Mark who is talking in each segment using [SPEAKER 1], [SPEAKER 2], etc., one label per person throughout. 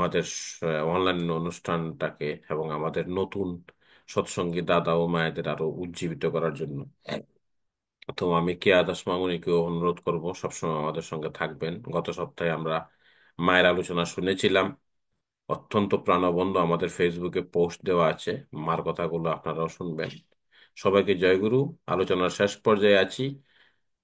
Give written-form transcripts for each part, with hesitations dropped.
[SPEAKER 1] আমাদের অনলাইন অনুষ্ঠানটাকে এবং আমাদের নতুন সৎসঙ্গী দাদা ও মায়েদের আরো উজ্জীবিত করার জন্য। তো আমি কেয়া দাস মামুনিকে অনুরোধ করব সবসময় আমাদের সঙ্গে থাকবেন। গত সপ্তাহে আমরা মায়ের আলোচনা শুনেছিলাম, অত্যন্ত প্রাণবন্ত। আমাদের ফেসবুকে পোস্ট দেওয়া আছে, মার কথাগুলো আপনারাও শুনবেন। সবাইকে জয়গুরু। আলোচনার শেষ পর্যায়ে আছি।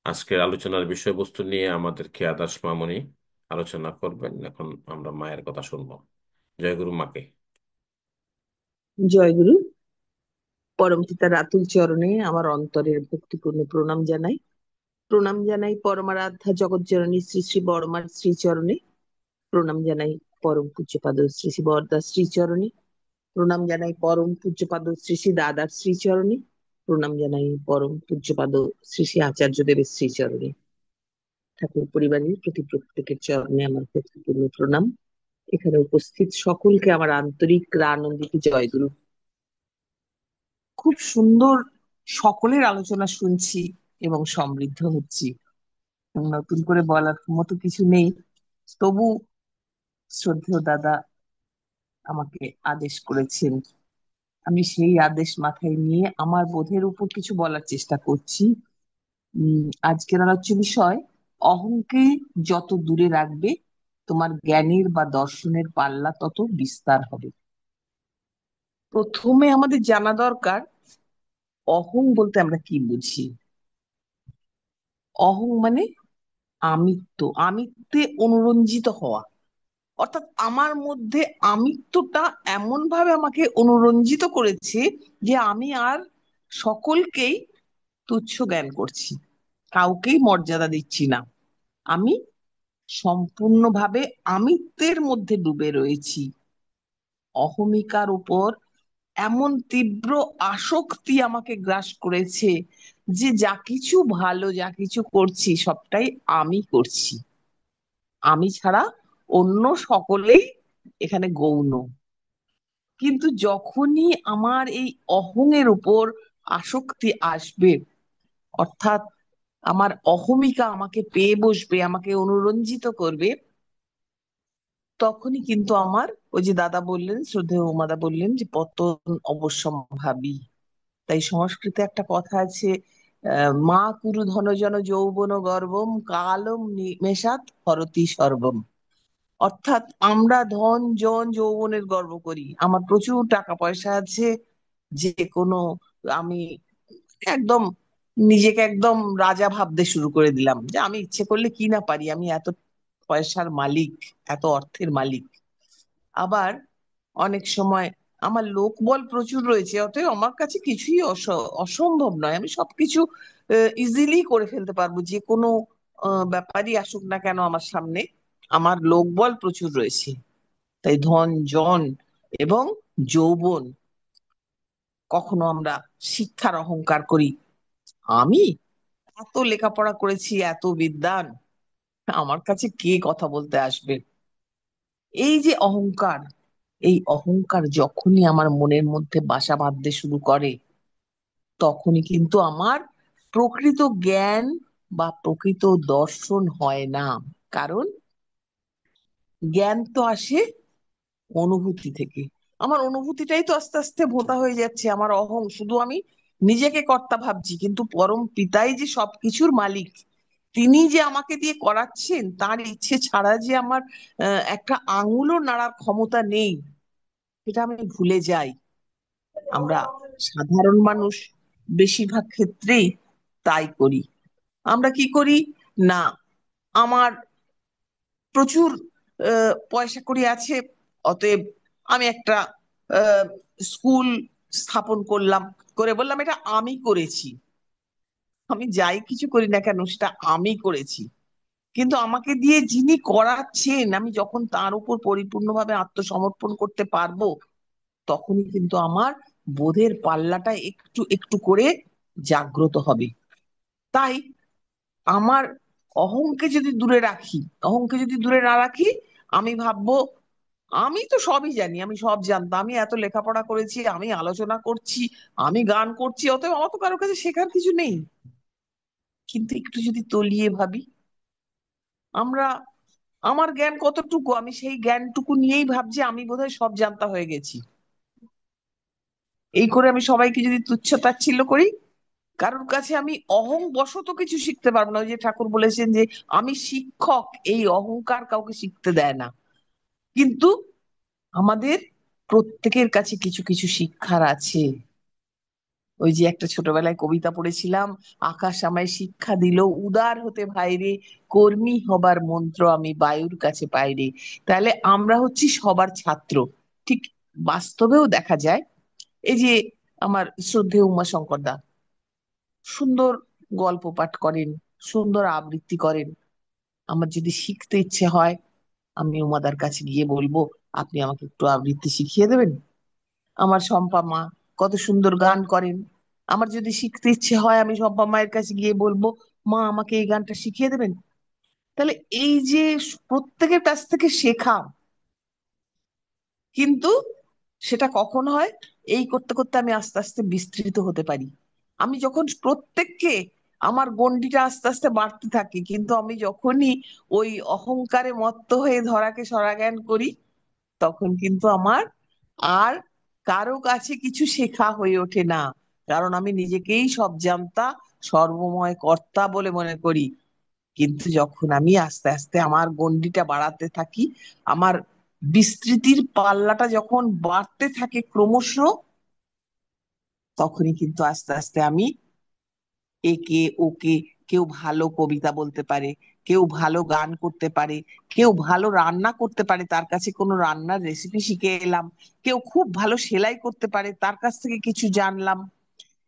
[SPEAKER 1] আজকের আলোচনার বিষয়বস্তু নিয়ে আমাদের কেয়া দাস মামুনি আলোচনা করবেন। এখন আমরা মায়ের কথা শুনবো। জয়গুরু মাকে।
[SPEAKER 2] জয় গুরু। পরম পিতার আতুল চরণে আমার অন্তরের ভক্তিপূর্ণ প্রণাম জানাই। প্রণাম জানাই পরমারাধ্যা জগৎ জননী শ্রী শ্রী বড়মার শ্রীচরণে। প্রণাম জানাই পরম পূজ্যপাদ শ্রী শ্রী বরদাস শ্রীচরণে। প্রণাম জানাই পরম পূজ্যপাদ শ্রী শ্রী দাদার শ্রীচরণে। প্রণাম জানাই পরম পূজ্যপাদ শ্রী শ্রী আচার্যদেবের শ্রীচরণে। ঠাকুর পরিবারের প্রতি প্রত্যেকের চরণে আমার ভক্তিপূর্ণ প্রণাম। এখানে উপস্থিত সকলকে আমার আন্তরিক আনন্দিত জয়গুরু। খুব সুন্দর সকলের আলোচনা শুনছি এবং সমৃদ্ধ হচ্ছি। নতুন করে বলার মতো কিছু নেই। তবু শ্রদ্ধেয় দাদা আমাকে আদেশ করেছেন, আমি সেই আদেশ মাথায় নিয়ে আমার বোধের উপর কিছু বলার চেষ্টা করছি। আজকের আলোচ্য বিষয়, অহংকে যত দূরে রাখবে তোমার জ্ঞানের বা দর্শনের পাল্লা তত বিস্তার হবে। প্রথমে আমাদের জানা দরকার অহং বলতে আমরা কি বুঝি। অহং মানে আমিত্ব, আমিত্বে অনুরঞ্জিত হওয়া। অর্থাৎ আমার মধ্যে আমিত্বটা এমন ভাবে আমাকে অনুরঞ্জিত করেছে যে আমি আর সকলকেই তুচ্ছ জ্ঞান করছি, কাউকেই মর্যাদা দিচ্ছি না। আমি সম্পূর্ণভাবে আমিত্বের মধ্যে ডুবে রয়েছি। অহমিকার উপর এমন তীব্র আসক্তি আমাকে গ্রাস করেছে যে যা কিছু ভালো, যা কিছু করছি সবটাই আমি করছি, আমি ছাড়া অন্য সকলেই এখানে গৌণ। কিন্তু যখনই আমার এই অহংয়ের উপর আসক্তি আসবে, অর্থাৎ আমার অহমিকা আমাকে পেয়ে বসবে, আমাকে অনুরঞ্জিত করবে, তখনই কিন্তু আমার ওই যে দাদা বললেন, শ্রদ্ধেয় উমাদা বললেন যে পতন অবশ্যম্ভাবী। তাই সংস্কৃতে একটা কথা আছে, মা কুরু ধনজন যৌবন গর্বম কালম নিমেষাৎ হরতি সর্বম। অর্থাৎ আমরা ধন জন যৌবনের গর্ব করি, আমার প্রচুর টাকা পয়সা আছে, যে কোনো, আমি একদম নিজেকে একদম রাজা ভাবতে শুরু করে দিলাম যে আমি ইচ্ছে করলে কি না পারি, আমি এত পয়সার মালিক, এত অর্থের মালিক। আবার অনেক সময় আমার লোকবল প্রচুর রয়েছে, অতএব আমার কাছে কিছুই অসম্ভব নয়, আমি সবকিছু ইজিলি করে ফেলতে পারবো, যে কোনো ব্যাপারই আসুক না কেন আমার সামনে, আমার লোকবল প্রচুর রয়েছে। তাই ধন জন এবং যৌবন, কখনো আমরা শিক্ষার অহংকার করি, আমি এত লেখাপড়া করেছি, এত বিদ্বান, আমার কাছে কে কথা বলতে আসবে। এই যে অহংকার, এই অহংকার যখনই আমার মনের মধ্যে বাসা বাঁধতে শুরু করে, তখনই কিন্তু আমার প্রকৃত জ্ঞান বা প্রকৃত দর্শন হয় না। কারণ জ্ঞান তো আসে অনুভূতি থেকে। আমার অনুভূতিটাই তো আস্তে আস্তে ভোঁতা হয়ে যাচ্ছে, আমার অহং, শুধু আমি নিজেকে কর্তা ভাবছি, কিন্তু পরম পিতাই যে সবকিছুর মালিক, তিনি যে আমাকে দিয়ে করাচ্ছেন, তার ইচ্ছে ছাড়া যে আমার একটা আঙুলও নাড়ার ক্ষমতা নেই, এটা আমি ভুলে যাই। আমরা সাধারণ মানুষ বেশিরভাগ ক্ষেত্রেই তাই করি। আমরা কি করি না, আমার প্রচুর পয়সা কড়ি আছে, অতএব আমি একটা আহ, স্কুল স্থাপন করলাম, করে বললাম এটা আমি করেছি। আমি যাই কিছু করি না কেন সেটা আমি করেছি, কিন্তু আমাকে দিয়ে যিনি করাচ্ছেন, আমি যখন তার উপর পরিপূর্ণভাবে আত্মসমর্পণ করতে পারবো, তখনই কিন্তু আমার বোধের পাল্লাটা একটু একটু করে জাগ্রত হবে। তাই আমার অহংকে যদি দূরে রাখি, অহংকে যদি দূরে না রাখি, আমি ভাববো আমি তো সবই জানি, আমি সব জানতাম, আমি এত লেখাপড়া করেছি, আমি আলোচনা করছি, আমি গান করছি, অতএব আমার তো কারোর কাছে শেখার কিছু নেই। কিন্তু একটু যদি তলিয়ে ভাবি, আমরা আমার জ্ঞান কতটুকু, আমি সেই জ্ঞানটুকু নিয়েই ভাবছি আমি বোধহয় সব জানতা হয়ে গেছি। এই করে আমি সবাইকে যদি তুচ্ছ তাচ্ছিল্য করি, কারোর কাছে আমি অহং বশত কিছু শিখতে পারবো না। ওই যে ঠাকুর বলেছেন যে আমি শিক্ষক, এই অহংকার কাউকে শিখতে দেয় না। কিন্তু আমাদের প্রত্যেকের কাছে কিছু কিছু শিক্ষার আছে। ওই যে একটা ছোটবেলায় কবিতা পড়েছিলাম, আকাশ আমায় শিক্ষা দিল উদার হতে ভাইরে, কর্মী হবার মন্ত্র আমি বায়ুর কাছে পাইরে। তাহলে আমরা হচ্ছি সবার ছাত্র। ঠিক বাস্তবেও দেখা যায়, এই যে আমার শ্রদ্ধেয় উমাশঙ্কর দা সুন্দর গল্প পাঠ করেন, সুন্দর আবৃত্তি করেন। আমার যদি শিখতে ইচ্ছে হয়, আমি উমাদার কাছে গিয়ে বলবো, আপনি আমাকে একটু আবৃত্তি শিখিয়ে দেবেন। আমার শম্পা মা কত সুন্দর গান করেন, আমার যদি শিখতে ইচ্ছে হয় আমি শম্পা মায়ের কাছে গিয়ে বলবো, মা আমাকে এই গানটা শিখিয়ে দেবেন। তাহলে এই যে প্রত্যেকের কাছ থেকে শেখা, কিন্তু সেটা কখন হয়, এই করতে করতে আমি আস্তে আস্তে বিস্তৃত হতে পারি। আমি যখন প্রত্যেককে, আমার গণ্ডিটা আস্তে আস্তে বাড়তে থাকে, কিন্তু আমি যখনই ওই অহংকারে মত্ত হয়ে ধরাকে সরাজ্ঞান করি, তখন কিন্তু আমার আর কারো কাছে কিছু শেখা হয়ে ওঠে না। কারণ আমি নিজেকেই সব জানতা, সর্বময় কর্তা বলে মনে করি। কিন্তু যখন আমি আস্তে আস্তে আমার গণ্ডিটা বাড়াতে থাকি, আমার বিস্তৃতির পাল্লাটা যখন বাড়তে থাকে ক্রমশ, তখনই কিন্তু আস্তে আস্তে আমি একে ওকে, কেউ ভালো কবিতা বলতে পারে, কেউ ভালো গান করতে পারে, কেউ ভালো রান্না করতে পারে, তার কাছে কোনো রান্নার রেসিপি শিখে এলাম, কেউ খুব ভালো সেলাই করতে পারে, তার কাছ থেকে কিছু জানলাম।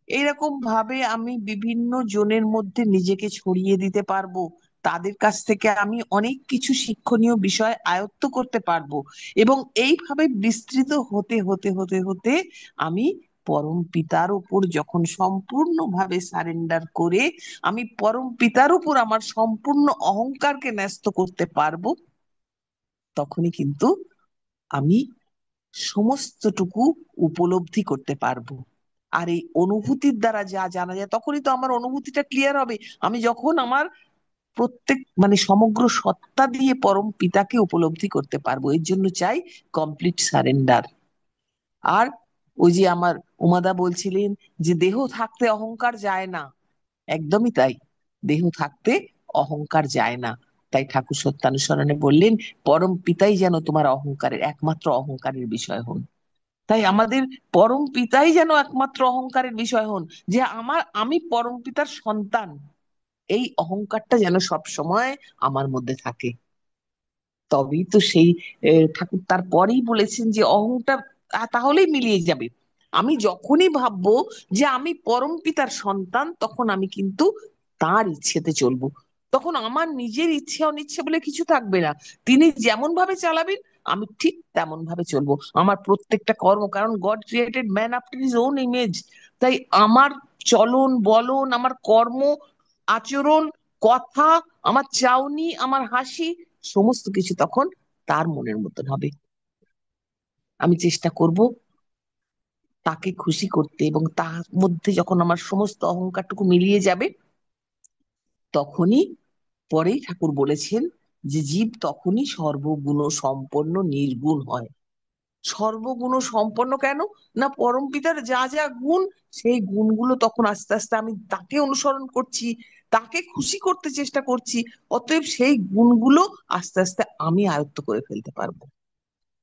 [SPEAKER 2] এইরকম ভাবে আমি বিভিন্ন জনের মধ্যে নিজেকে ছড়িয়ে দিতে পারবো। তাদের কাছ থেকে আমি অনেক কিছু শিক্ষণীয় বিষয় আয়ত্ত করতে পারবো। এবং এইভাবে বিস্তৃত হতে হতে হতে হতে আমি পরম পিতার উপর যখন সম্পূর্ণভাবে সারেন্ডার করে আমি পরম পিতার উপর আমার সম্পূর্ণ অহংকারকে ন্যস্ত করতে পারবো, তখনই কিন্তু আমি সমস্তটুকু উপলব্ধি করতে পারবো। আর এই অনুভূতির দ্বারা যা জানা যায়, তখনই তো আমার অনুভূতিটা ক্লিয়ার হবে। আমি যখন আমার প্রত্যেক মানে সমগ্র সত্তা দিয়ে পরম পিতাকে উপলব্ধি করতে পারবো। এর জন্য চাই কমপ্লিট সারেন্ডার। আর ওই যে আমার উমাদা বলছিলেন যে দেহ থাকতে অহংকার যায় না, একদমই তাই। দেহ থাকতে অহংকার যায় না। তাই ঠাকুর সত্যানুসরণে বললেন, পরম পিতাই যেন তোমার অহংকারের একমাত্র অহংকারের বিষয় হন। তাই আমাদের পরম পিতাই যেন একমাত্র অহংকারের বিষয় হন, যে আমি পরম পিতার সন্তান, এই অহংকারটা যেন সব সময় আমার মধ্যে থাকে। তবেই তো সেই ঠাকুর তারপরেই বলেছেন যে অহংটা তাহলেই মিলিয়ে যাবে। আমি যখনই ভাববো যে আমি পরম পিতার সন্তান, তখন আমি কিন্তু তার ইচ্ছেতে চলবো। তখন আমার নিজের ইচ্ছে অনিচ্ছে বলে কিছু থাকবে না। তিনি যেমন ভাবে চালাবেন, আমি ঠিক তেমন ভাবে চলবো। আমার প্রত্যেকটা কর্ম, কারণ god created man after his own image. তাই আমার চলন বলন, আমার কর্ম আচরণ, কথা, আমার চাউনি, আমার হাসি, সমস্ত কিছু তখন তার মনের মতন হবে। আমি চেষ্টা করব তাকে খুশি করতে, এবং তার মধ্যে যখন আমার সমস্ত অহংকারটুকু মিলিয়ে যাবে, তখনই, পরেই ঠাকুর বলেছেন যে জীব তখনই সর্বগুণ সম্পন্ন নির্গুণ হয়। সর্বগুণ সম্পন্ন কেন? না পরম পিতার যা যা গুণ, সেই গুণগুলো তখন আস্তে আস্তে আমি তাকে অনুসরণ করছি, তাকে খুশি করতে চেষ্টা করছি। অতএব সেই গুণগুলো আস্তে আস্তে আমি আয়ত্ত করে ফেলতে পারবো।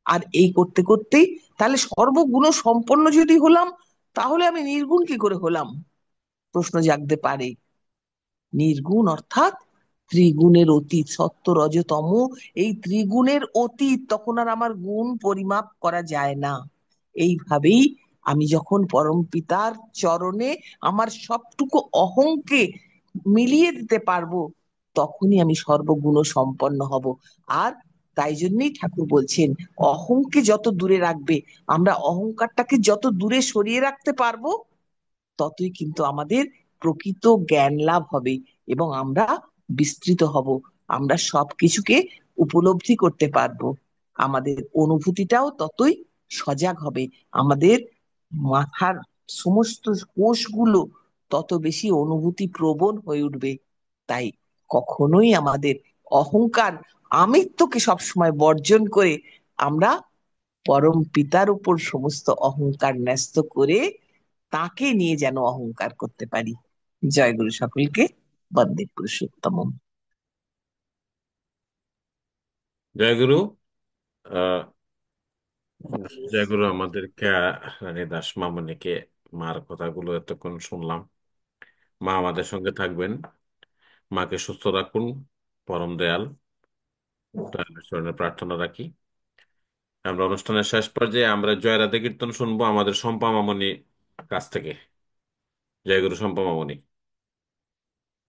[SPEAKER 2] আর এই করতে করতেই, তাহলে সর্বগুণ সম্পন্ন যদি হলাম, তাহলে আমি নির্গুণ কি করে হলাম? প্রশ্ন জাগতে পারে। নির্গুণ অর্থাৎ ত্রিগুণের অতীত, সত্য রজ তম, এই ত্রিগুণের অতীত, তখন আর আমার গুণ পরিমাপ করা যায় না। এইভাবেই আমি যখন পরম পিতার চরণে আমার সবটুকু অহংকে মিলিয়ে দিতে পারবো, তখনই আমি সর্বগুণ সম্পন্ন হব। আর তাই জন্যই ঠাকুর বলছেন, অহংকে যত দূরে রাখবে, আমরা অহংকারটাকে যত দূরে সরিয়ে রাখতে পারবো, ততই কিন্তু আমাদের প্রকৃত জ্ঞান লাভ হবে, এবং আমরা বিস্তৃত হব। আমরা সবকিছুকে উপলব্ধি করতে পারবো। আমাদের অনুভূতিটাও ততই সজাগ হবে। আমাদের মাথার সমস্ত কোষগুলো তত বেশি অনুভূতি প্রবণ হয়ে উঠবে। তাই কখনোই আমাদের অহংকার আমিত্বকে সবসময় বর্জন করে আমরা পরম পিতার উপর সমস্ত অহংকার ন্যস্ত করে তাকে নিয়ে যেন অহংকার করতে পারি। জয় গুরু সকলকে। বন্দে পুরুষোত্তম।
[SPEAKER 1] জয় গুরু। আহ জয় গুরু আমাদেরকে, রানী দাস মামনিকে, মার কথাগুলো এতক্ষণ শুনলাম। মা আমাদের সঙ্গে থাকবেন, মাকে সুস্থ রাখুন, পরম দয়াল দয়ালের চরণে প্রার্থনা রাখি। আমরা অনুষ্ঠানের শেষ পর্যায়ে আমরা জয় রাধে কীর্তন শুনবো আমাদের শম্পা মামনি কাছ থেকে। জয় গুরু শম্পা মামনি।